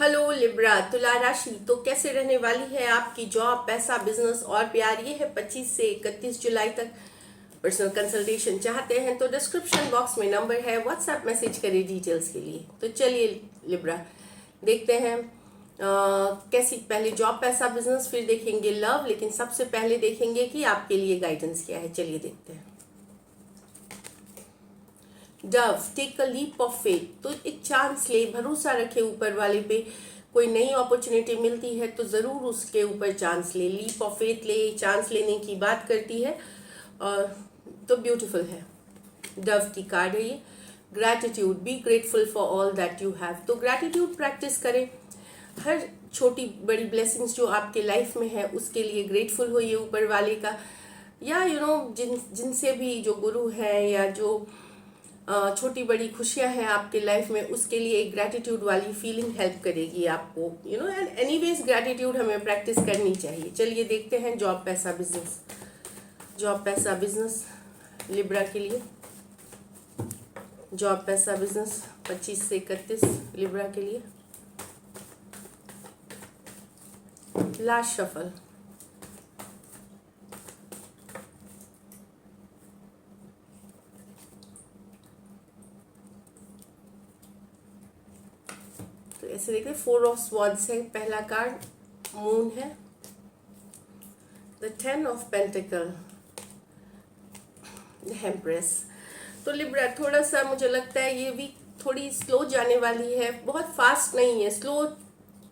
Hello Libra, तुला राशि तो कैसे रहने वाली है आपकी जॉब, पैसा, बिजनेस और प्यार। ये है 25 से 31 जुलाई तक। पर्सनल कंसल्टेशन चाहते हैं तो डिस्क्रिप्शन बॉक्स में नंबर है, व्हाट्सएप मैसेज करिए डिटेल्स के लिए। तो चलिए लिब्रा देखते हैं कैसी, पहले जॉब, पैसा, बिजनेस, फिर देखेंगे लव, लेकिन सबसे पहले देखेंगे कि आपके लिए गाइडेंस क्या है। चलिए देखते हैं। Dove, take a leap of faith. तो एक चांस ले, भरोसा रखे ऊपर वाले पे। कोई नई अपॉर्चुनिटी मिलती है तो ज़रूर उसके ऊपर चांस ले, लीप ऑफ फेथ ले, चांस लेने की बात करती है। और तो ब्यूटीफुल है। डव की कार्ड है ये। Gratitude, be grateful for all that you have. तो ग्रैटिट्यूड प्रैक्टिस करें। हर छोटी बड़ी ब्लेसिंग्स जो आपके लाइफ में है उसके लिए ग्रेटफुल होइए ऊपर वाले का, या जिनसे भी, जो गुरु है या जो छोटी बड़ी खुशियां हैं आपके लाइफ में, उसके लिए एक ग्रैटिट्यूड वाली फीलिंग हेल्प करेगी आपको। एंड एनीवेज ग्रैटिट्यूड हमें प्रैक्टिस करनी चाहिए। चलिए देखते हैं जॉब, पैसा, बिजनेस। जॉब, पैसा, बिजनेस लिब्रा के लिए। जॉब, पैसा, बिजनेस 25 से 31 लिब्रा के लिए। Last shuffle. तो ऐसे देखिए, 4 ऑफ स्वॉर्ड्स है पहला कार्ड, मून है, द 10 ऑफ पेंटिकल, एम्प्रेस। तो लिब्रा थोड़ा सा मुझे लगता है ये वीक थोड़ी स्लो जाने वाली है, बहुत फास्ट नहीं है, स्लो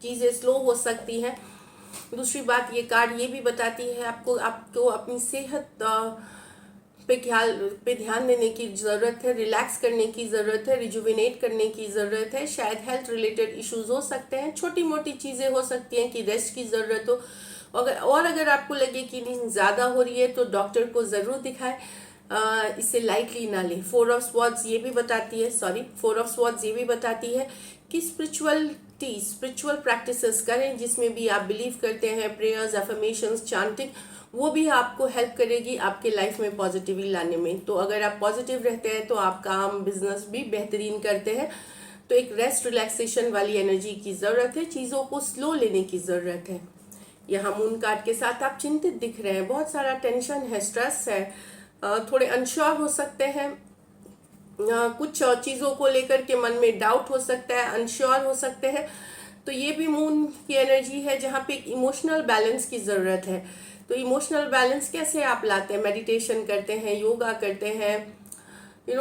चीज़ें स्लो हो सकती हैं। दूसरी बात, ये कार्ड ये भी बताती है आपको अपनी सेहत पे ध्यान देने की ज़रूरत है, रिलैक्स करने की ज़रूरत है, रिजुविनेट करने की ज़रूरत है। शायद हेल्थ रिलेटेड इश्यूज हो सकते हैं, छोटी मोटी चीज़ें हो सकती हैं कि रेस्ट की ज़रूरत हो। अगर आपको लगे कि नींद ज़्यादा हो रही है तो डॉक्टर को ज़रूर दिखाएं, इसे लाइटली ना लें। 4 ऑफ स्वॉर्ड्स ये भी बताती है, 4 ऑफ स्वॉर्ड्स ये भी बताती है कि स्पिरिचुअल प्रैक्टिसेस करें, जिसमें भी आप बिलीव करते हैं, प्रेयर्स, एफर्मेशंस, चांटिंग, वो भी आपको हेल्प करेगी आपके लाइफ में पॉजिटिविटी लाने में। तो अगर आप पॉजिटिव रहते हैं तो आप काम, बिजनेस भी बेहतरीन करते हैं। तो एक रेस्ट, रिलैक्सेशन वाली एनर्जी की ज़रूरत है, चीज़ों को स्लो लेने की ज़रूरत है। यहाँ मून कार्ड के साथ आप चिंतित दिख रहे हैं, बहुत सारा टेंशन है, स्ट्रेस है, थोड़े अनश्योर हो सकते हैं, कुछ चीज़ों को लेकर के मन में डाउट हो सकता है, अनश्योर हो सकते हैं। तो ये भी मून की एनर्जी है जहाँ पे एक इमोशनल बैलेंस की ज़रूरत है। तो इमोशनल बैलेंस कैसे आप लाते हैं? मेडिटेशन करते हैं, योगा करते हैं,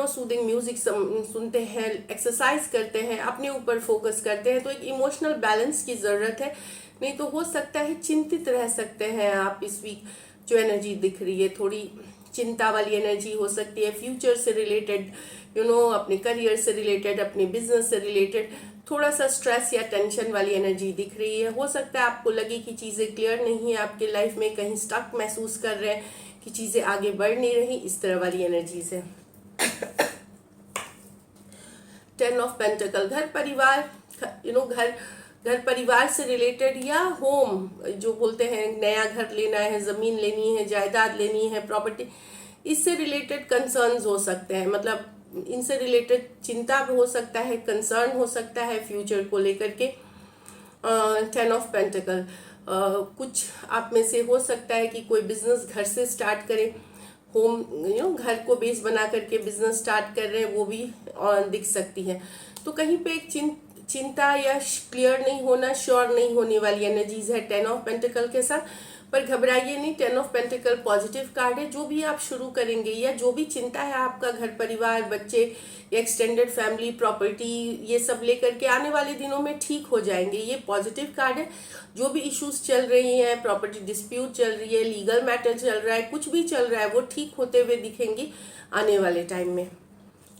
सूदिंग म्यूजिक सुनते हैं, एक्सरसाइज करते हैं, अपने ऊपर फोकस करते हैं। तो एक इमोशनल बैलेंस की ज़रूरत है, नहीं तो हो सकता है चिंतित रह सकते हैं आप इस वीक। जो एनर्जी दिख रही है थोड़ी चिंता वाली एनर्जी हो सकती है, फ्यूचर से रिलेटेड, अपने करियर से रिलेटेड, अपने बिजनेस से रिलेटेड थोड़ा सा स्ट्रेस या टेंशन वाली एनर्जी दिख रही है। हो सकता है आपको लगे कि चीज़ें क्लियर नहीं है आपके लाइफ में, कहीं स्टक महसूस कर रहे हैं कि चीज़ें आगे बढ़ नहीं रही, इस तरह वाली एनर्जी से। 10 ऑफ पेंटिकल, घर परिवार, घर परिवार से रिलेटेड, या होम जो बोलते हैं, नया घर लेना है, ज़मीन लेनी है, जायदाद लेनी है, प्रॉपर्टी, इससे रिलेटेड कंसर्न्स हो सकते हैं। मतलब इनसे रिलेटेड चिंता भी हो सकता है, कंसर्न हो सकता है फ्यूचर को लेकर के। 10 ऑफ पेंटिकल, कुछ आप में से हो सकता है कि कोई बिजनेस घर से स्टार्ट करें, होम घर को बेस बना करके बिजनेस स्टार्ट कर रहे हैं, वो भी दिख सकती है। तो कहीं पे एक चिंता या क्लियर नहीं होना, श्योर नहीं होने वाली एनर्जीज है 10 ऑफ पेंटिकल के साथ। पर घबराइए नहीं, 10 ऑफ पेंटिकल पॉजिटिव कार्ड है। जो भी आप शुरू करेंगे या जो भी चिंता है आपका, घर परिवार, बच्चे या एक्सटेंडेड फैमिली, प्रॉपर्टी, ये सब लेकर के आने वाले दिनों में ठीक हो जाएंगे। ये पॉजिटिव कार्ड है। जो भी इश्यूज चल रही हैं, प्रॉपर्टी डिस्प्यूट चल रही है, लीगल मैटर चल रहा है, कुछ भी चल रहा है, वो ठीक होते हुए दिखेंगी आने वाले टाइम में।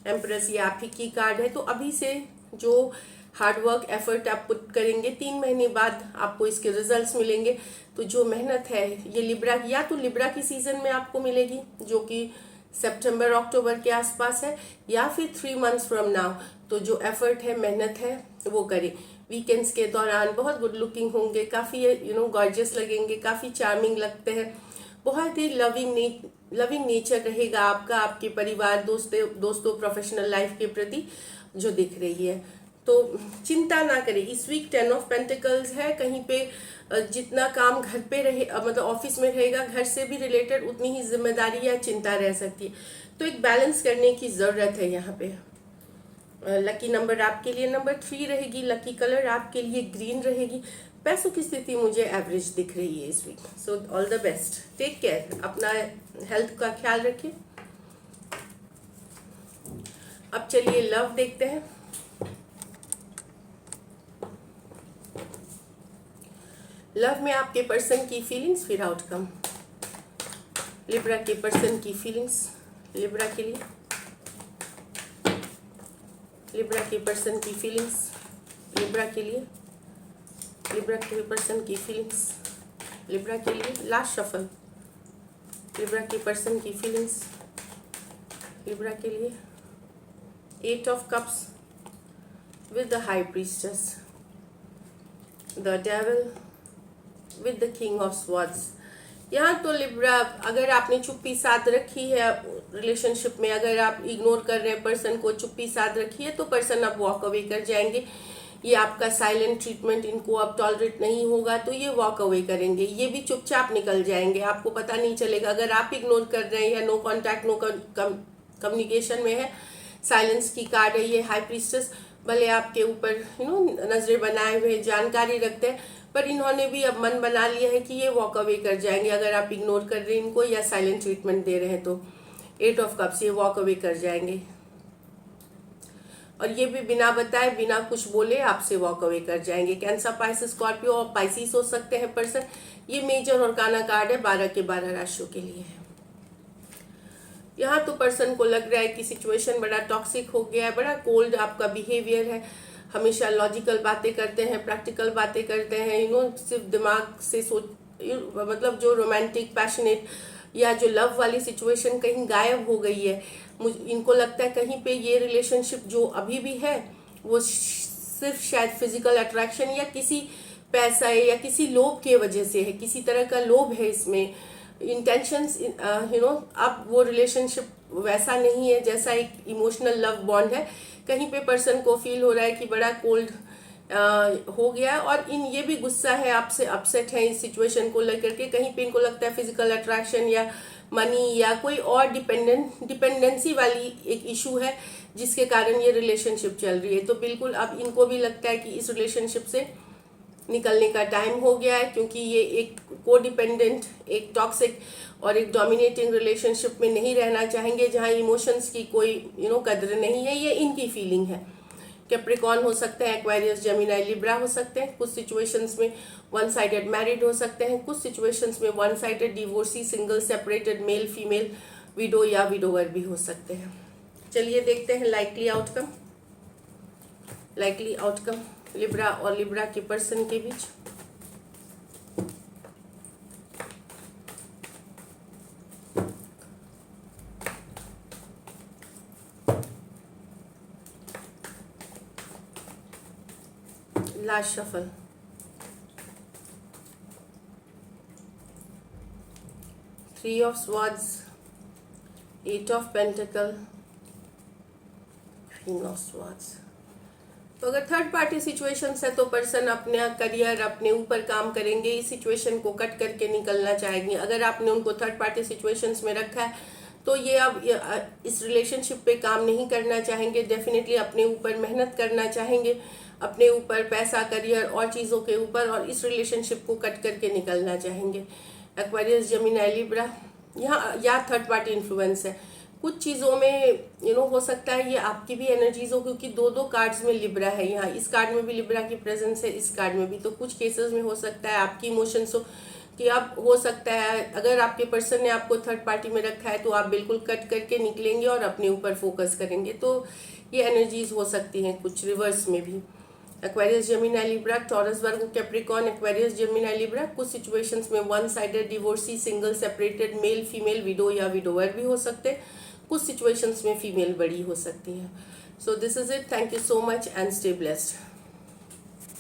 एम्प्रेस ये आप ही की कार्ड है। तो अभी से जो हार्डवर्क, एफर्ट आप पुट करेंगे, 3 महीने बाद आपको इसके रिजल्ट्स मिलेंगे। तो जो मेहनत है ये लिब्रा, या तो लिब्रा की सीजन में आपको मिलेगी जो कि सितंबर अक्टूबर के आसपास है, या फिर 3 मंथ्स फ्रॉम नाउ। तो जो एफर्ट है, मेहनत है, वो करें। वीकेंड्स के दौरान बहुत गुड लुकिंग होंगे, काफ़ी गॉर्जियस लगेंगे, काफ़ी चार्मिंग लगते हैं, बहुत ही लविंग नेचर रहेगा आपका, आपके परिवार, दोस्तों, प्रोफेशनल लाइफ के प्रति जो दिख रही है। तो चिंता ना करें। इस वीक 10 ऑफ पेंटिकल्स है, कहीं पे जितना काम घर पे रहे, मतलब ऑफिस में रहेगा, घर से भी रिलेटेड उतनी ही जिम्मेदारी या चिंता रह सकती है। तो एक बैलेंस करने की ज़रूरत है यहाँ पे। लकी नंबर आपके लिए नंबर 3 रहेगी। लकी कलर आपके लिए ग्रीन रहेगी। पैसों की स्थिति मुझे एवरेज दिख रही है इस week. So all the best, take care, अपना हेल्थ का ख्याल रखिए। अब चलिए लव देखते हैं। लव में आपके पर्सन की फीलिंग्स, फिर आउटकम। लिब्रा के पर्सन की फीलिंग्स लिब्रा के लिए, लिब्रा के पर्सन की फीलिंग्स लिब्रा के लिए, लिब्रा के पर्सन की फीलिंग्स लिब्रा के लिए। लास्ट शफल, लिब्रा के पर्सन की फीलिंग्स लिब्रा के लिए। 8 of cups with the high priestess, the devil with the king of swords. यहाँ तो लिब्रा, अगर आपने चुप्पी साध रखी है रिलेशनशिप में, अगर आप इग्नोर कर रहे हैं पर्सन को, चुप्पी साध रखी है, तो पर्सन अब वॉक अवे कर जाएंगे। ये आपका साइलेंट ट्रीटमेंट इनको अब टॉलरेट नहीं होगा, तो ये वॉक अवे करेंगे। ये भी चुपचाप निकल जाएंगे, आपको पता नहीं चलेगा। अगर आप इग्नोर कर रहे हैं या नो कॉन्टैक्ट, नो कम्युनिकेशन में है, साइलेंस की कार्ड है ये हाई प्रीस्टेस। भले आपके ऊपर नजरें बनाए हुए जानकारी रखते हैं, पर इन्होंने भी अब मन बना लिया है कि ये वॉक अवे कर जाएंगे। अगर आप इग्नोर कर रहे हैं इनको या साइलेंट ट्रीटमेंट दे रहे हैं तो 8 ऑफ कप्स, ये वॉक अवे कर जाएंगे। और ये भी बिना बताए, बिना कुछ बोले आपसे वॉक अवे कर जाएंगे। कैंसर, पाइसिस, स्कॉर्पियो और पाइसिस हो सकते हैं पर्सन। ये मेजर और काना कार्ड है, 12 के 12 राशियों के लिए है। यहाँ तो पर्सन को लग रहा है कि सिचुएशन बड़ा टॉक्सिक हो गया है, बड़ा कोल्ड आपका बिहेवियर है। हमेशा लॉजिकल बातें करते हैं, प्रैक्टिकल बातें करते हैं, सिर्फ दिमाग से सोच, मतलब जो रोमांटिक, पैशनेट या जो लव वाली सिचुएशन कहीं गायब हो गई है। इनको लगता है कहीं पे ये रिलेशनशिप जो अभी भी है वो सिर्फ शायद फिजिकल अट्रैक्शन या किसी पैसा या किसी लोभ के वजह से है, किसी तरह का लोभ है इसमें, इंटेंशंस अब वो रिलेशनशिप वैसा नहीं है जैसा एक इमोशनल लव बॉन्ड है। कहीं पे पर्सन को फील हो रहा है कि बड़ा कोल्ड हो गया, और ये भी गुस्सा है आपसे, अपसेट है इस सिचुएशन को लेकर के। कहीं पे इनको लगता है फिजिकल अट्रैक्शन या मनी या कोई और डिपेंडेंसी वाली एक इशू है जिसके कारण ये रिलेशनशिप चल रही है। तो बिल्कुल अब इनको भी लगता है कि इस रिलेशनशिप से निकलने का टाइम हो गया है, क्योंकि ये एक कोडिपेंडेंट, एक टॉक्सिक और एक डोमिनेटिंग रिलेशनशिप में नहीं रहना चाहेंगे जहां इमोशंस की कोई कदर नहीं है। ये इनकी फीलिंग है। कैप्रिकॉर्न हो सकते हैं, एक्वेरियस, जेमिनी, लिब्रा हो सकते हैं। कुछ सिचुएशंस में वन साइडेड मैरिड हो सकते हैं, कुछ सिचुएशंस में one sided divorcee, single, separated, male female, widow या विडोवर भी हो सकते हैं। चलिए देखते हैं likely outcome. Likely outcome Libra और लिब्रा के पर्सन के बीच। Last shuffle, three of swords, 8 of pentacle, queen of swords. तो अगर थर्ड पार्टी सिचुएशंस है तो पर्सन अपने करियर, अपने ऊपर काम करेंगे, इस सिचुएशन को कट करके निकलना चाहेंगे। अगर आपने उनको थर्ड पार्टी सिचुएशंस में रखा है तो ये अब इस रिलेशनशिप पे काम नहीं करना चाहेंगे। डेफिनेटली अपने ऊपर मेहनत करना चाहेंगे, अपने ऊपर पैसा, करियर और चीज़ों के ऊपर, और इस रिलेशनशिप को कट करके निकलना चाहेंगे। एक्वेरियस, जेमिनी, लिब्रा, यहाँ या थर्ड पार्टी इन्फ्लुएंस है कुछ चीज़ों में हो सकता है ये आपकी भी एनर्जीज हो, क्योंकि दो कार्ड्स में लिब्रा है। यहाँ इस कार्ड में भी लिब्रा की प्रेजेंस है, इस कार्ड में भी। तो कुछ केसेस में हो सकता है आपकी इमोशंस हो कि अब हो सकता है अगर आपके पर्सन ने आपको थर्ड पार्टी में रखा है तो आप बिल्कुल कट करके निकलेंगे और अपने ऊपर फोकस करेंगे। तो ये एनर्जीज हो सकती हैं कुछ रिवर्स में भी। एक्वेरियस, जेमिनी, लिब्रा, टॉरस, वर्गो, कैप्रिकॉर्न, एक्वेरियस, जेमिनी, लिब्रा, कुछ सिचुएशंस में one sided, divorcee, single, separated, male female, widow या विडोवर भी हो सकते हैं। कुछ सिचुएशंस में फीमेल बड़ी हो सकती है। So this is it. Thank you so much and stay blessed.